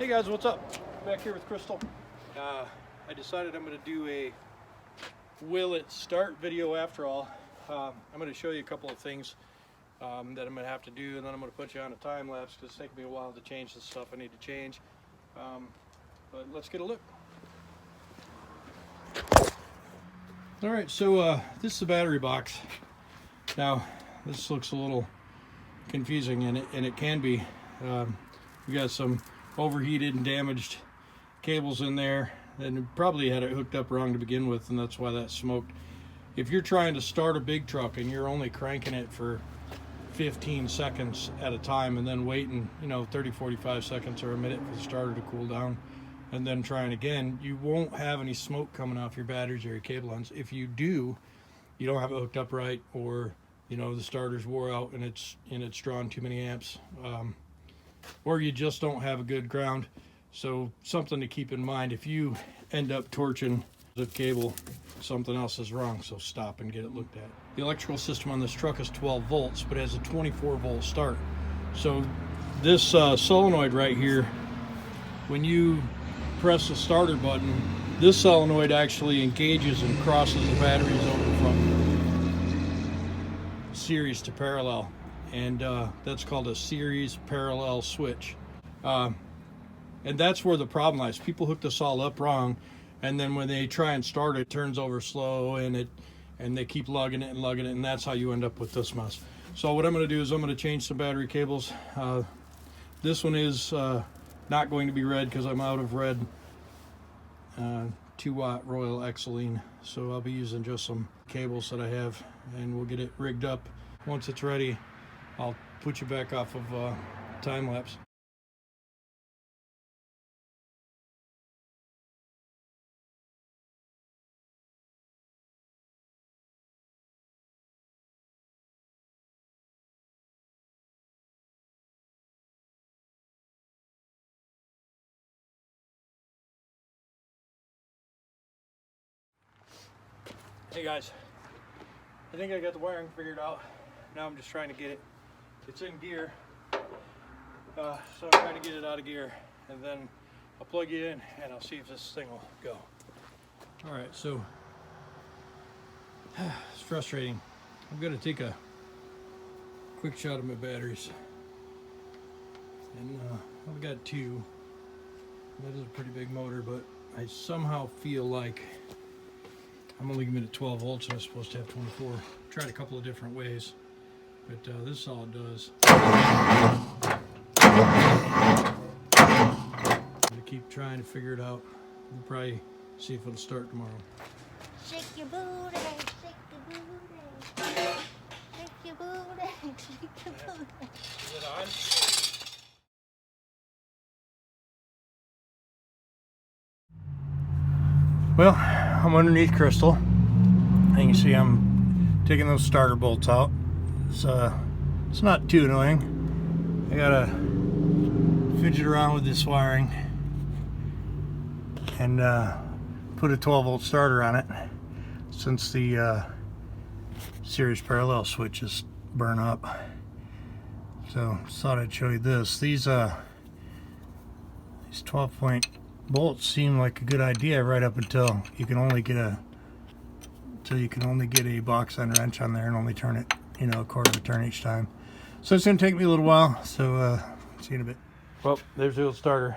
Hey guys, what's up? Back here with Krystal. I decided I'm going to do a will it start video after all. I'm going to show you a couple of things that I'm going to have to do, and then I'm going to put you on a time lapse because it's taking me a while to change the stuff I need to change. But let's get a look. Alright, so this is the battery box. Now, this looks a little confusing, and it can be. We got some overheated and damaged cables in there, and probably had it hooked up wrong to begin with, and that's why that smoked. If you're trying to start a big truck and you're only cranking it for 15 seconds at a time and then waiting, 30-45 seconds or a minute for the starter to cool down and then trying again, you won't have any smoke coming off your batteries or your cable ends. If you do, you don't have it hooked up right, or the starter's wore out and it's drawing too many amps, or you just don't have a good ground. So something to keep in mind: if you end up torching the cable, something else is wrong, so stop and get it looked at. The electrical system on this truck is 12 volts, but it has a 24 volt start. So this solenoid right here, when you press the starter button, this solenoid actually engages and crosses the batteries over from series to parallel, and that's called a series parallel switch. And that's where the problem lies. People hook this all up wrong, and then when they try and start it, turns over slow, and they keep lugging it, and that's how you end up with this mess. So what I'm going to do is I'm going to change some battery cables. This one is not going to be red because I'm out of red 2-watt Royal Exeline, so I'll be using just some cables that I have, and we'll get it rigged up. Once it's ready, I'll put you back off of time lapse. Hey guys, I think I got the wiring figured out. Now I'm just trying to get it. It's in gear, so I'm trying to get it out of gear, and then I'll plug you in and I'll see if this thing will go. All right, so it's frustrating. I'm gonna take a quick shot of my batteries, and I've got two. That is a pretty big motor, but I somehow feel like I'm only giving it 12 volts and I'm supposed to have 24. Tried a couple of different ways, but this is all it does. I'm gonna keep trying to figure it out. We'll probably see if it'll start tomorrow. Shake your booty, shake your booty, shake your booty, shake your booty. Is it on? Well, I'm underneath Krystal, and you can see I'm taking those starter bolts out. It's not too annoying. I gotta fidget around with this wiring and put a 12 volt starter on it, since the series parallel switch is burnt up. So thought I'd show you this. These 12-point bolts seem like a good idea right up until you can only get a box end wrench on there and only turn it a quarter of a turn each time. So it's gonna take me a little while, so see you in a bit. Well, there's the old starter.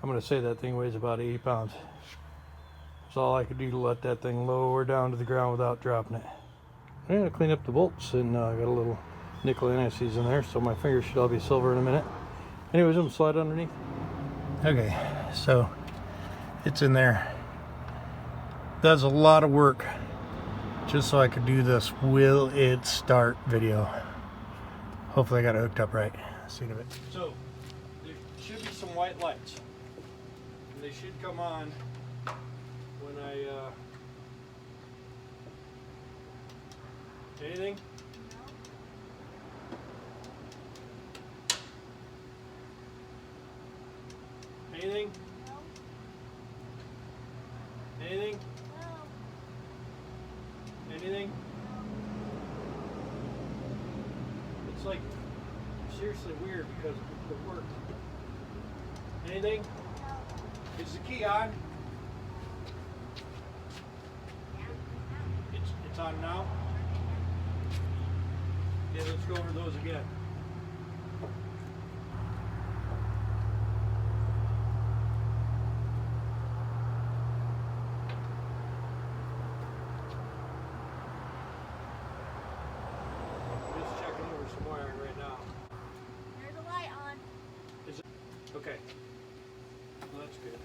I'm gonna say that thing weighs about 80 pounds. That's all I could do to let that thing lower down to the ground without dropping it. I'm gonna clean up the bolts, and I got a little nickel anti-seize in there, so my fingers should all be silver in a minute. Anyways, I'm gonna slide underneath. Okay, so it's in there. That's a lot of work just so I could do this will it start video. Hopefully I got it hooked up right. See you in a bit. So there should be some white lights, and they should come on when I anything? Anything? No. Anything? No. Anything? It's like seriously weird because it worked. Anything? No. Is the key on? It's on now? Okay, let's go over those again. Just checking over some wiring right now. There's a light on. Is it? Okay. Well, that's good.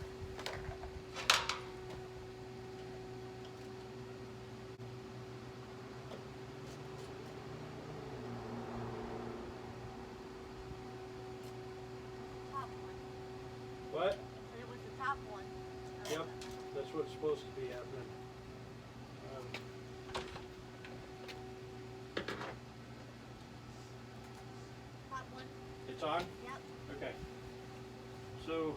Top one. What? It was the top one. Yep, that's what's supposed to be happening. Top one. It's on? Yep. Okay. So,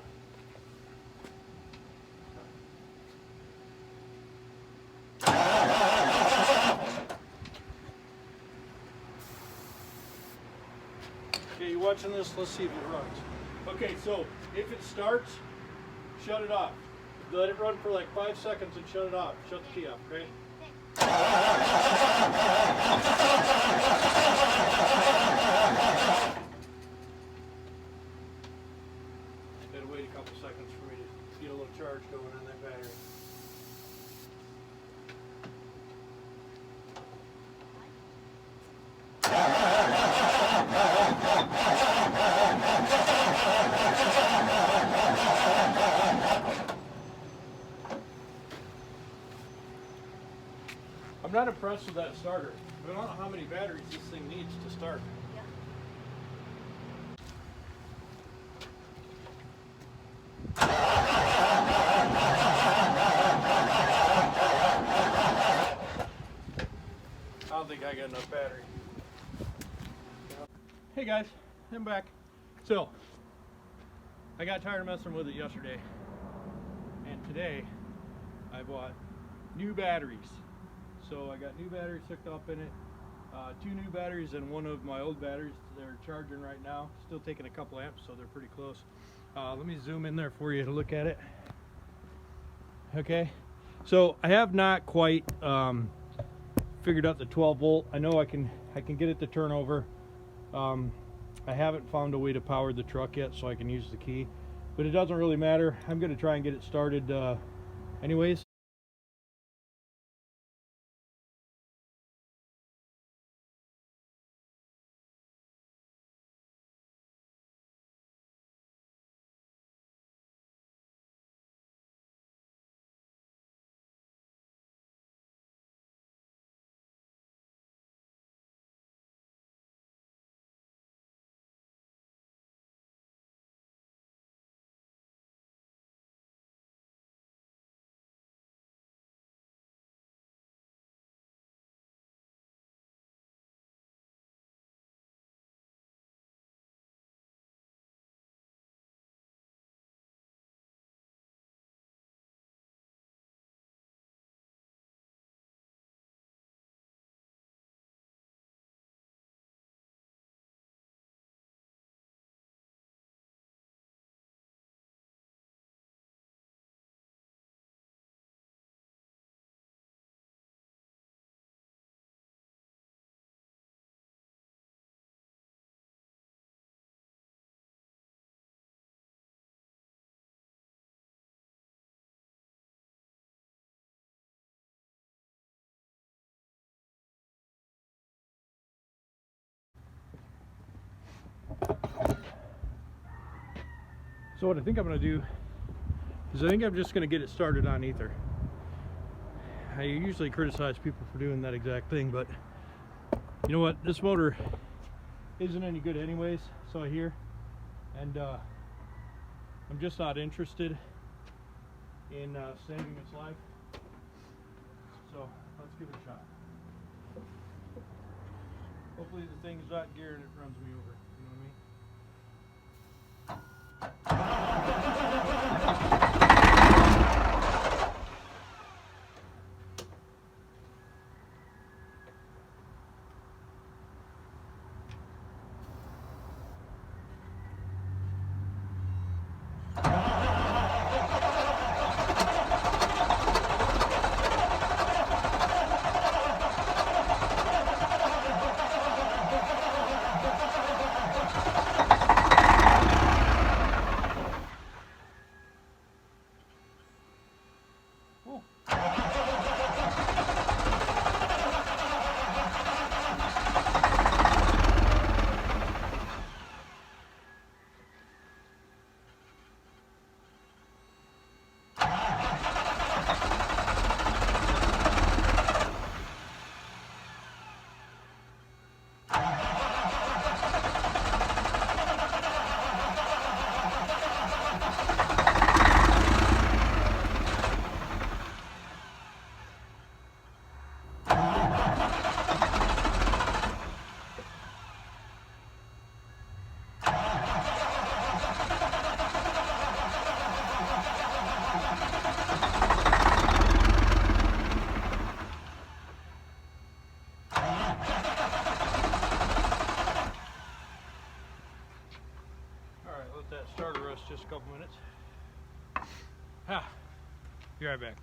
okay, you watching this? Let's see if it runs. Okay, so if it starts, shut it off. Let it run for like 5 seconds and shut it off. Shut the key off, okay? Gotta wait a couple seconds for me to get a little charge going on that battery. I'm not impressed with that starter. I don't know how many batteries this thing needs to start. Yeah. I don't think I got enough battery. Hey guys, I'm back. So, I got tired of messing with it yesterday. And today, I bought new batteries. So I got new batteries hooked up in it. 2 new batteries and one of my old batteries. They're charging right now. Still taking a couple amps, so they're pretty close. Let me zoom in there for you to look at it. Okay, so I have not quite figured out the 12 volt. I know I can get it to turn over. I haven't found a way to power the truck yet, so I can use the key. But it doesn't really matter. I'm going to try and get it started anyways. So what I think I'm going to do is I think I'm just going to get it started on ether. I usually criticize people for doing that exact thing, but you know what? This motor isn't any good anyways, so I hear. And I'm just not interested in saving its life. So let's give it a shot. Hopefully the thing's not gear and it runs me over. You know what I mean? that starter rust just a couple minutes. Be right back.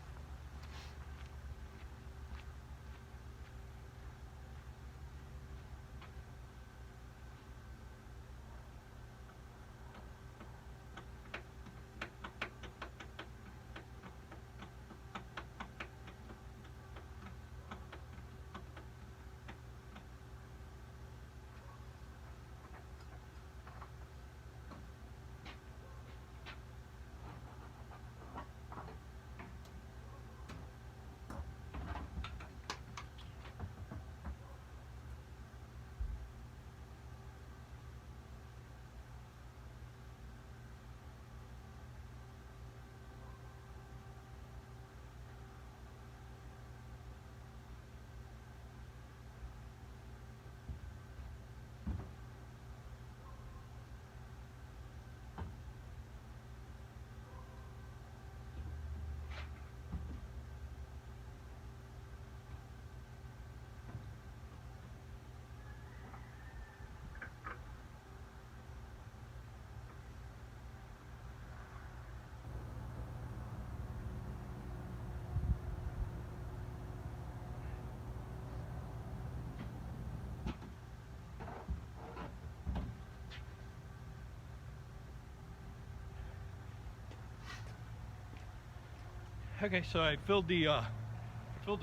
Okay, so I filled the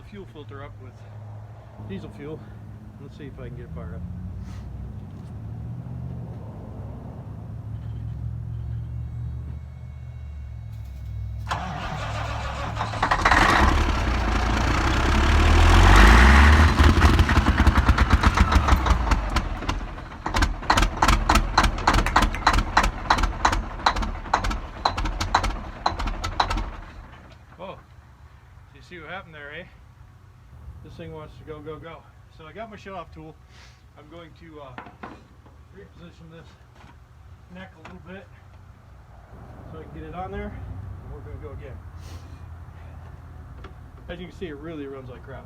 fuel filter up with diesel fuel. Let's see if I can get it fired up. See what happened there, eh? This thing wants to go, go, go. So I got my shut-off tool. I'm going to reposition this neck a little bit so I can get it on there, and we're going to go again. As you can see, it really runs like crap.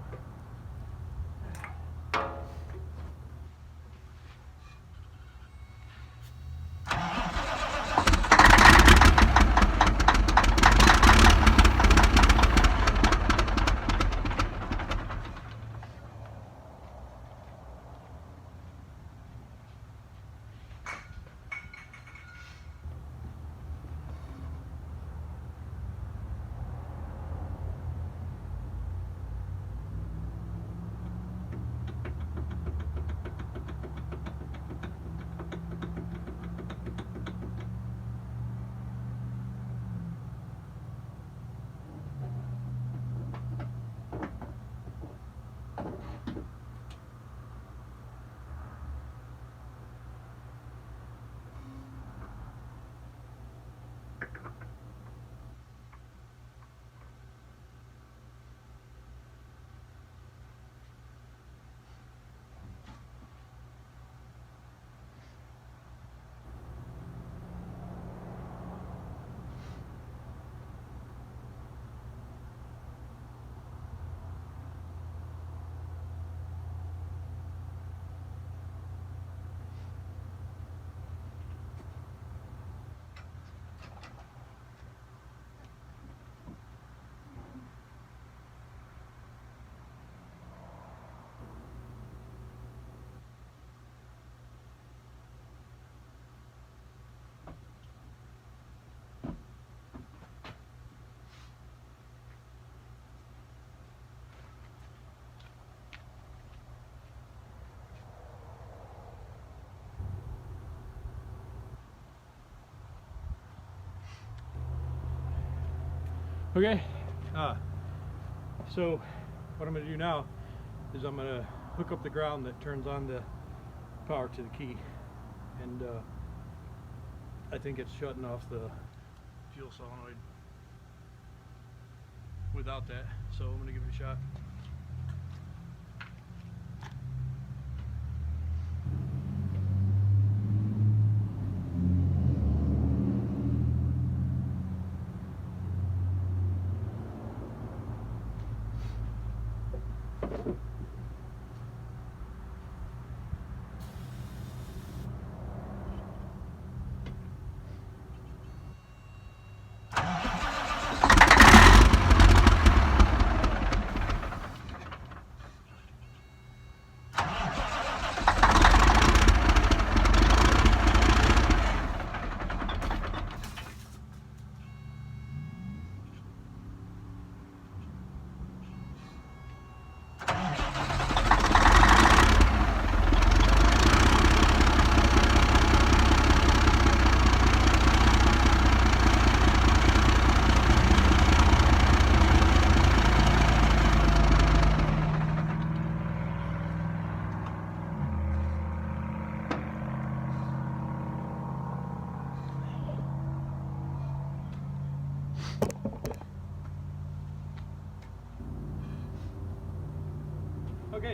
Okay, so what I'm going to do now is I'm going to hook up the ground that turns on the power to the key, and I think it's shutting off the fuel solenoid without that, so I'm going to give it a shot.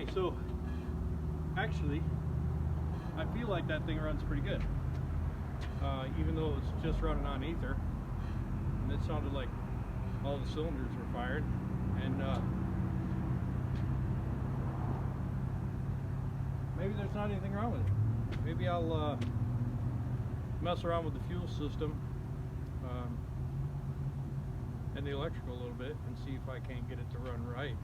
Okay, so actually, I feel like that thing runs pretty good. Even though it's just running on ether, and it sounded like all the cylinders were fired, and maybe there's not anything wrong with it. Maybe I'll mess around with the fuel system and the electrical a little bit and see if I can't get it to run right.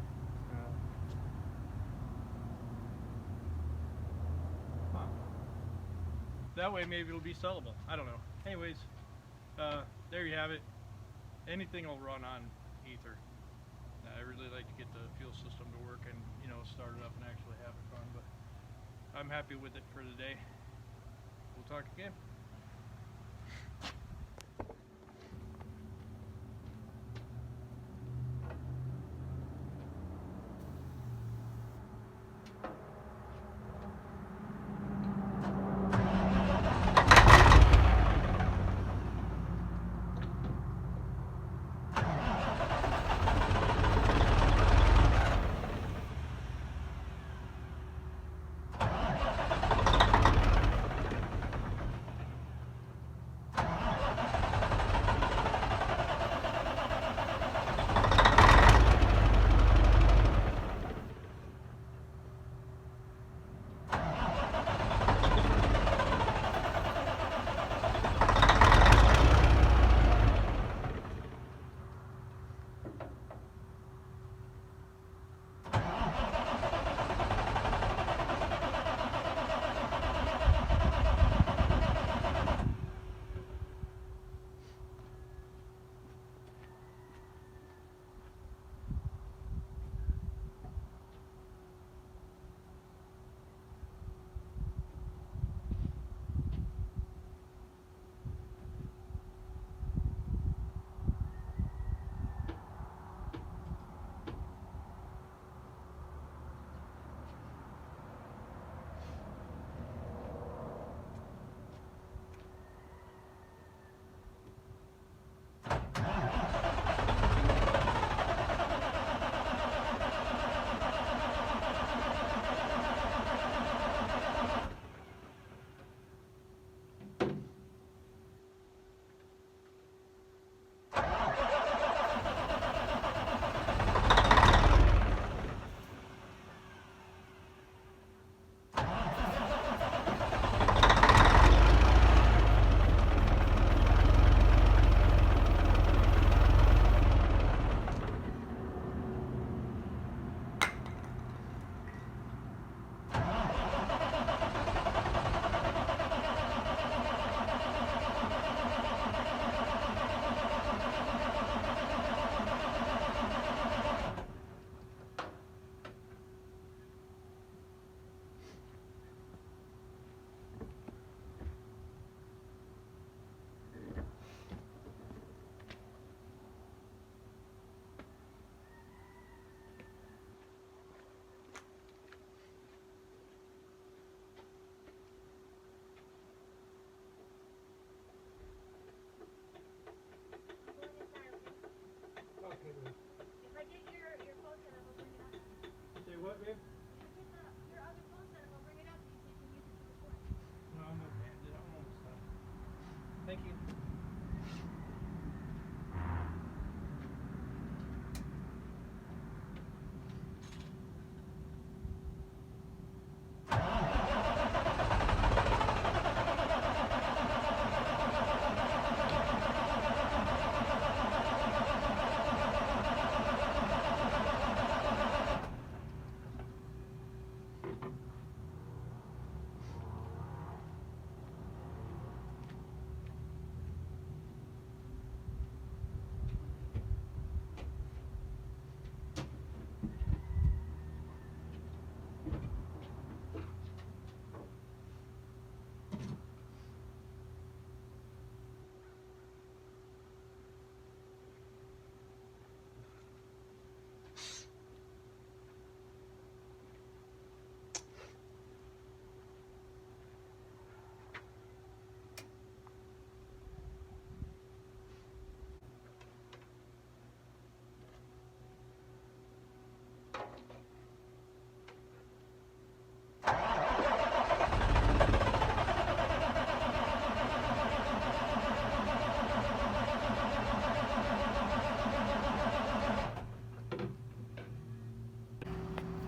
That way maybe it'll be sellable. I don't know. Anyways, there you have it. Anything will run on ether. I really like to get the fuel system to work and, you know, start it up and actually have it run, but I'm happy with it for the day. We'll talk again.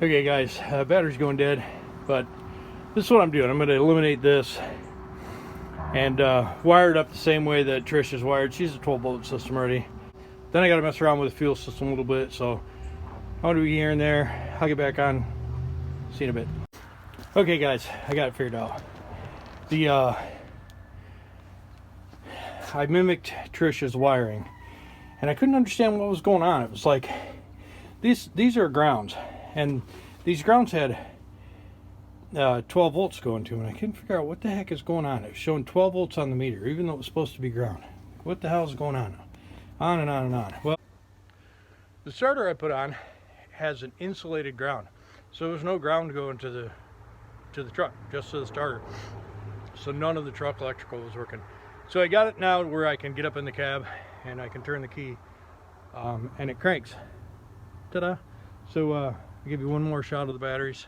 Okay guys, battery's going dead, but this is what I'm doing. I'm going to eliminate this and wire it up the same way that Trish is wired. She's a 12-volt system already. Then I got to mess around with the fuel system a little bit, so I'm going to be here and there. I'll get back on. See you in a bit. Okay guys, I got it figured out. I mimicked Trish's wiring, and I couldn't understand what was going on. It was like these are grounds, and these grounds had 12 volts going to them, and I couldn't figure out what the heck is going on. It was showing 12 volts on the meter, even though it was supposed to be ground. What the hell is going on? On and on and on. Well, the starter I put on has an insulated ground, so there's no ground going to the truck, just to the starter. So none of the truck electrical was working. So I got it now where I can get up in the cab and I can turn the key, and it cranks. Ta-da! So I'll give you one more shot of the batteries.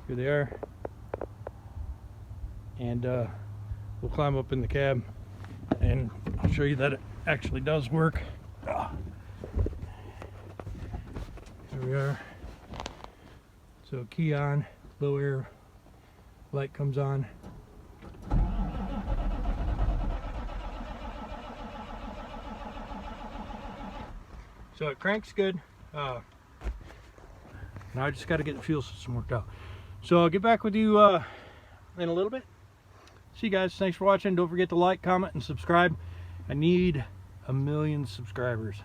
Here they are, and we'll climb up in the cab and I'll show you that it actually does work. There we are. So key on, low air light comes on. So it cranks good. Now I just got to get the fuel system worked out. So I'll get back with you in a little bit. See you guys. Thanks for watching. Don't forget to like, comment, and subscribe. I need 1 million subscribers.